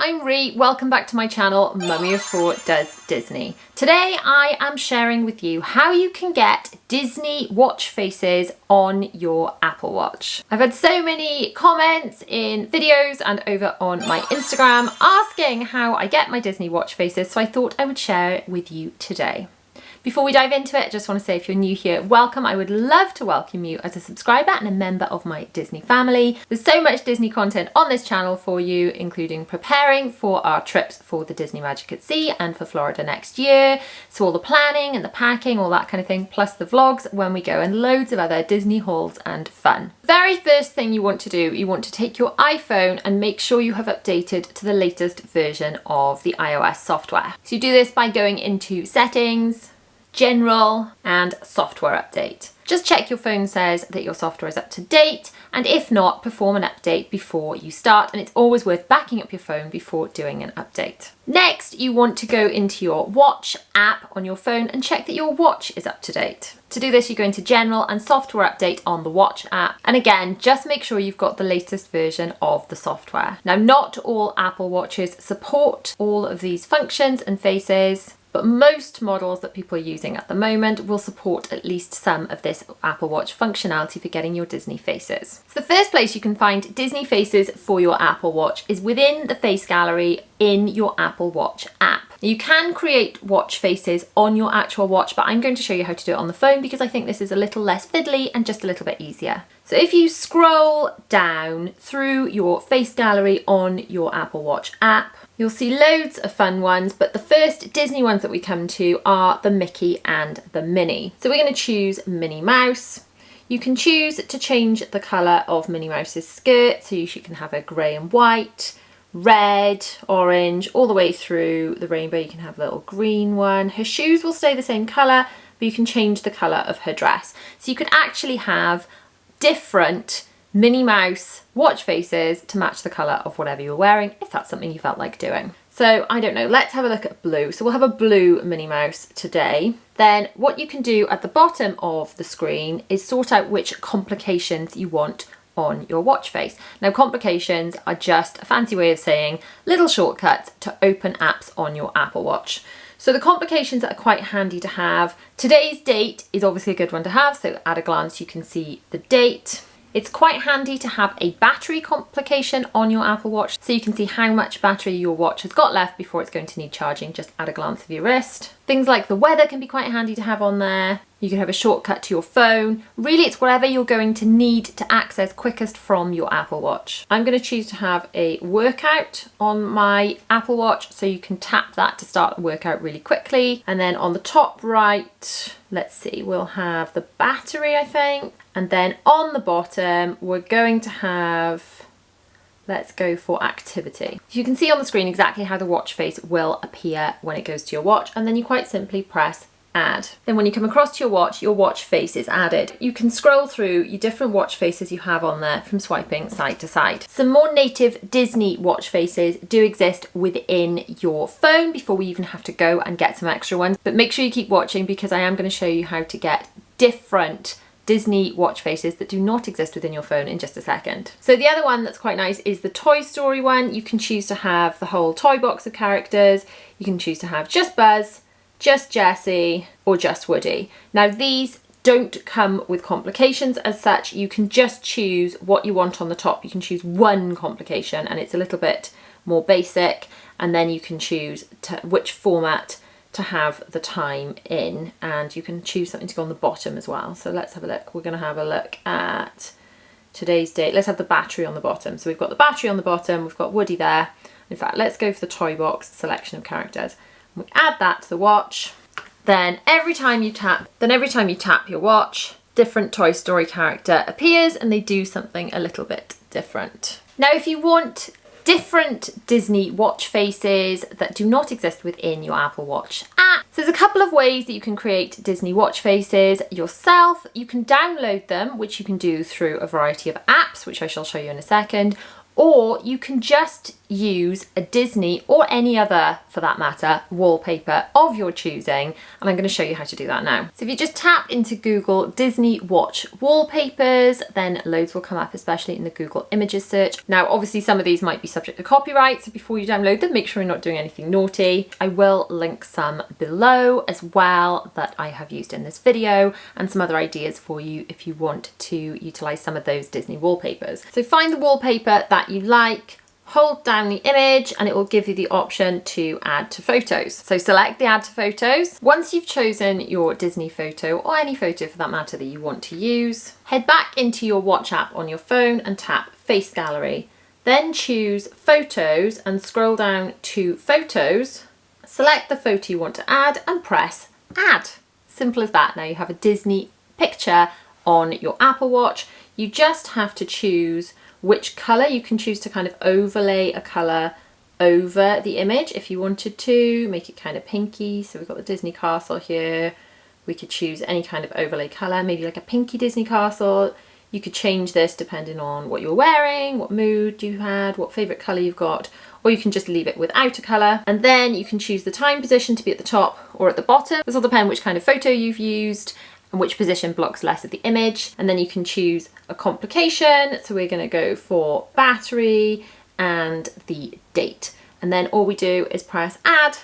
I'm Ree. Welcome back to my channel, Mummy of Four Does Disney. Today I am sharing with you how you can get Disney watch faces on your Apple Watch. I've had so many comments in videos and over on my Instagram asking how I get my Disney watch faces, so I thought I would share it with you today. Before we dive into it, I just want to say if you're new here, welcome. I would love to welcome you as a subscriber and a member of my Disney family. There's so much Disney content on this channel for you, including preparing for our trips for the Disney Magic at Sea and for Florida next year. So all the planning and the packing, all that kind of thing, plus the vlogs when we go and loads of other Disney hauls and fun. Very first thing you want to do, you want to take your iPhone and make sure you have updated to the latest version of the iOS software. So you do this by going into Settings, General and Software Update. Just check your phone says that your software is up to date, and if not, perform an update before you start, and it's always worth backing up your phone before doing an update. Next, you want to go into your watch app on your phone and check that your watch is up to date. To do this, you go into General and Software Update on the watch app, and again, just make sure you've got the latest version of the software. Now, not all Apple Watches support all of these functions and faces, but most models that people are using at the moment will support at least some of this Apple Watch functionality for getting your Disney faces. So the first place you can find Disney faces for your Apple Watch is within the face gallery in your Apple Watch app. You can create watch faces on your actual watch, but I'm going to show you how to do it on the phone because I think this is a little less fiddly and just a little bit easier. So if you scroll down through your face gallery on your Apple Watch app, you'll see loads of fun ones, but the first Disney ones that we come to are the Mickey and the Minnie. So we're going to choose Minnie Mouse. You can choose to change the colour of Minnie Mouse's skirt, so you can have a grey and white, red, orange, all the way through the rainbow. You can have a little green one. Her shoes will stay the same colour, but you can change the colour of her dress. So you could actually have different Minnie Mouse watch faces to match the colour of whatever you're wearing, if that's something you felt like doing. So I don't know, let's have a look at blue. So we'll have a blue Minnie Mouse today. Then what you can do at the bottom of the screen is sort out which complications you want on your watch face. Now, complications are just a fancy way of saying little shortcuts to open apps on your Apple Watch. So the complications that are quite handy to have, today's date is obviously a good one to have, so at a glance you can see the date. It's quite handy to have a battery complication on your Apple Watch, so you can see how much battery your watch has got left before it's going to need charging just at a glance of your wrist. Things like the weather can be quite handy to have on there. You can have a shortcut to your phone. Really, it's whatever you're going to need to access quickest from your Apple Watch. I'm going to choose to have a workout on my Apple Watch, so you can tap that to start the workout really quickly. And then on the top right, let's see, we'll have the battery, I think. And then on the bottom, we're going to have, let's go for activity. You can see on the screen exactly how the watch face will appear when it goes to your watch, and then you quite simply press add. Then when you come across to your watch face is added. You can scroll through your different watch faces you have on there from swiping side to side. Some more native Disney watch faces do exist within your phone before we even have to go and get some extra ones, but make sure you keep watching because I am going to show you how to get different Disney watch faces that do not exist within your phone in just a second. So the other one that's quite nice is the Toy Story one. You can choose to have the whole toy box of characters. You can choose to have just Buzz, just Jessie, or just Woody. Now these don't come with complications as such. You can just choose what you want on the top. You can choose one complication and it's a little bit more basic, and then you can choose which format to have the time in, and you can choose something to go on the bottom as well. So let's have a look. We're going to have a look at today's date. Let's have the battery on the bottom. So we've got the battery on the bottom, we've got Woody there. In fact, let's go for the toy box selection of characters. We add that to the watch. Then every time you tap your watch, different Toy Story character appears and they do something a little bit different. Now, if you want different Disney watch faces that do not exist within your Apple Watch app. So there's a couple of ways that you can create Disney watch faces yourself. You can download them, which you can do through a variety of apps, which I shall show you in a second, or you can just use a Disney or any other, for that matter, wallpaper of your choosing, and I'm going to show you how to do that now. So if you just tap into Google Disney Watch wallpapers, then loads will come up, especially in the Google Images search. Now obviously some of these might be subject to copyright, so before you download them, make sure you're not doing anything naughty. I will link some below as well that I have used in this video, and some other ideas for you if you want to utilize some of those Disney wallpapers. So find the wallpaper that you like, hold down the image, and it will give you the option to add to photos. So select the add to photos. Once you've chosen your Disney photo, or any photo for that matter that you want to use, head back into your watch app on your phone and tap Face Gallery. Then choose Photos and scroll down to Photos. Select the photo you want to add and press Add. Simple as that. Now you have a Disney picture on your Apple Watch. You just have to choose which colour. You can choose to kind of overlay a colour over the image if you wanted to, make it kind of pinky. So we've got the Disney castle here. We could choose any kind of overlay colour, maybe like a pinky Disney castle. You could change this depending on what you're wearing, what mood you had, what favourite colour you've got, or you can just leave it without a colour. And then you can choose the time position to be at the top or at the bottom. This will depend which kind of photo you've used and which position blocks less of the image. And then you can choose a complication. So we're going to go for battery and the date. And then all we do is press add.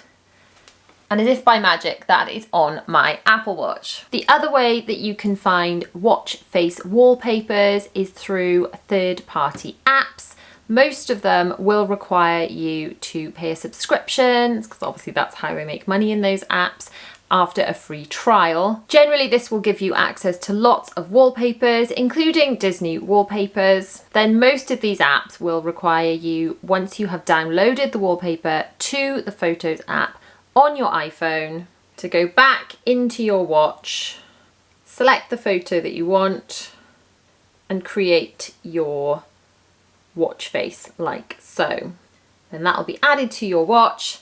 And as if by magic, that is on my Apple Watch. The other way that you can find watch face wallpapers is through third-party apps. Most of them will require you to pay a subscription, because obviously that's how we make money in those apps, after a free trial. Generally, this will give you access to lots of wallpapers, including Disney wallpapers. Then most of these apps will require you, once you have downloaded the wallpaper to the Photos app on your iPhone, to go back into your watch, select the photo that you want, and create your watch face like so. Then that will be added to your watch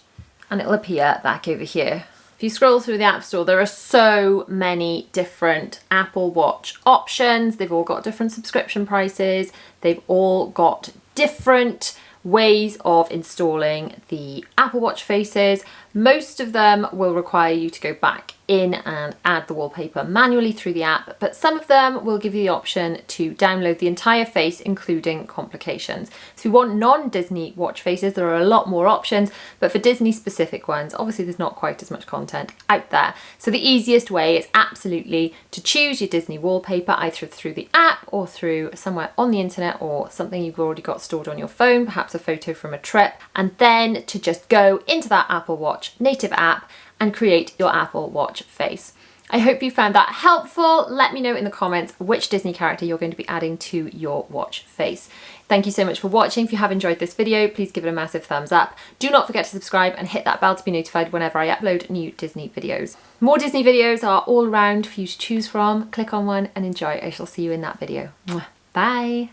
and it'll appear back over here. If you scroll through the App Store, there are so many different Apple Watch options. They've all got different subscription prices. They've all got different ways of installing the Apple Watch faces. Most of them will require you to go back in and add the wallpaper manually through the app, but some of them will give you the option to download the entire face, including complications. So if you want non-Disney watch faces, there are a lot more options, but for Disney specific ones, obviously there's not quite as much content out there. So the easiest way is absolutely to choose your Disney wallpaper, either through the app or through somewhere on the internet or something you've already got stored on your phone, perhaps a photo from a trip, and then to just go into that Apple Watch native app and create your Apple Watch face. I hope you found that helpful. Let me know in the comments which Disney character you're going to be adding to your watch face. Thank you so much for watching. If you have enjoyed this video, please give it a massive thumbs up. Do not forget to subscribe and hit that bell to be notified whenever I upload new Disney videos. More Disney videos are all around for you to choose from. Click on one and enjoy. I shall see you in that video. Mwah. Bye.